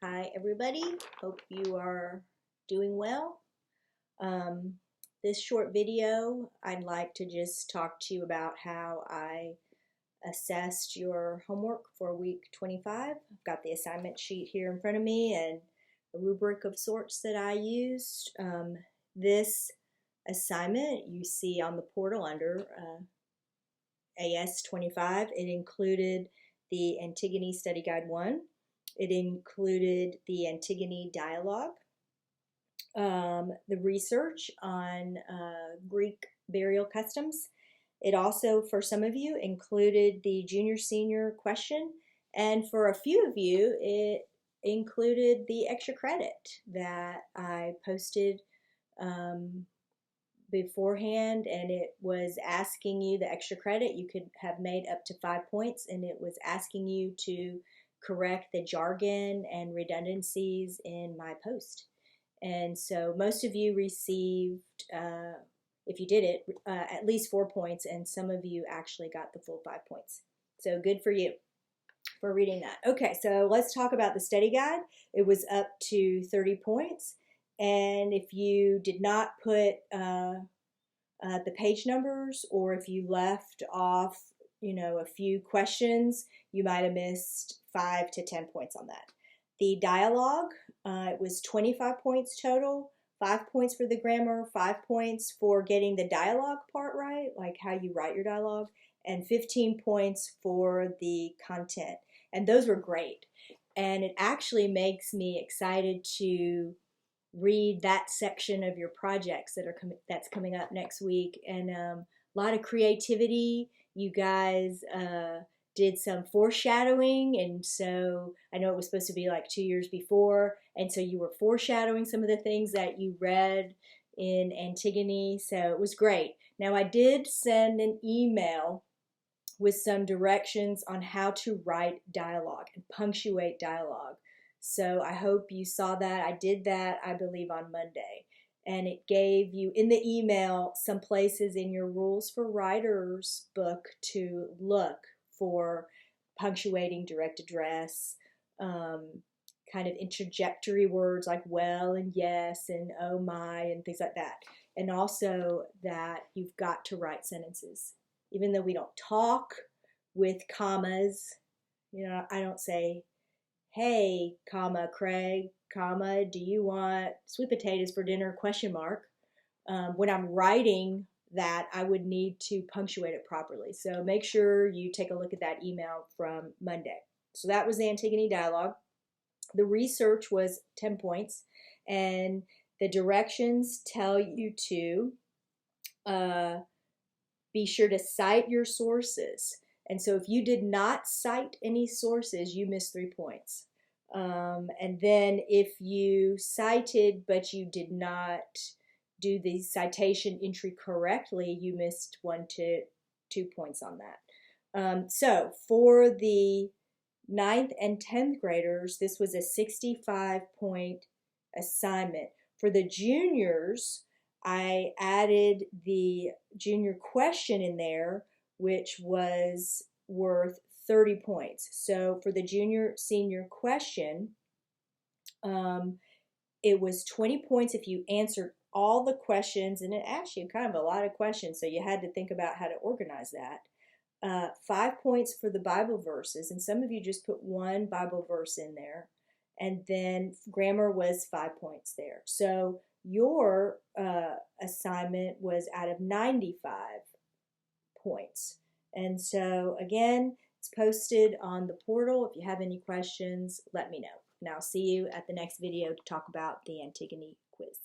Hi everybody, hope you are doing well. This short video, I'd like to just talk to you about how I assessed your homework for week 25. I've got the assignment sheet here in front of me and a rubric of sorts that I used. This assignment you see on the portal under AS 25. It included the Antigone Study Guide 1. It included the Antigone dialogue, the research on Greek burial customs. It also, for some of you, included the junior-senior question, and for a few of you, it included the extra credit that I posted beforehand, and it was asking you the extra credit. You could have made up to 5 points, and it was asking you to correct the jargon and redundancies in my post. And so most of you received, if you did it, at least 4 points, and some of you actually got the full 5 points. So good for you for reading that. Okay, so let's talk about the study guide. It was up to 30 points. And if you did not put the page numbers, or if you left off, a few questions, you might have missed 5 to 10 points on that. The dialogue, it was 25 points total, 5 points for the grammar, 5 points for getting the dialogue part right, like how you write your dialogue, and 15 points for the content. And those were great. And it actually makes me excited to read that section of your projects that's coming up next week. And a lot of creativity. You guys did some foreshadowing, and so I know it was supposed to be like 2 years before, and so you were foreshadowing some of the things that you read in Antigone, so it was great. Now I did send an email with some directions on how to write dialogue and punctuate dialogue. So I hope you saw that. I did that, I believe, on Monday. And it gave you, in the email, some places in your Rules for Writers book to look for punctuating direct address, kind of interjectory words like well and yes and oh my and things like that. And also that you've got to write sentences. Even though we don't talk with commas, I don't say, hey, comma, Craig, comma, do you want sweet potatoes for dinner, question mark. When I'm writing that, I would need to punctuate it properly. So make sure you take a look at that email from Monday. So that was the Antigone dialogue. The research was 10 points, and the directions tell you to be sure to cite your sources. And so if you did not cite any sources, you missed 3 points. And then if you cited but you did not do the citation entry correctly, you missed 1 to 2 points on that. So for the 9th and 10th graders, this was a 65-point assignment. For the juniors, I added the junior question in there, which was worth 30 points. So for the junior senior question, it was 20 points if you answered all the questions, and it asked you kind of a lot of questions, so you had to think about how to organize that. 5 points for the Bible verses, and some of you just put one Bible verse in there, and then grammar was 5 points there. So your assignment was out of 95 points. And so again, it's posted on the portal. If you have any questions, let me know. And I'll see you at the next video to talk about the Antigone quiz.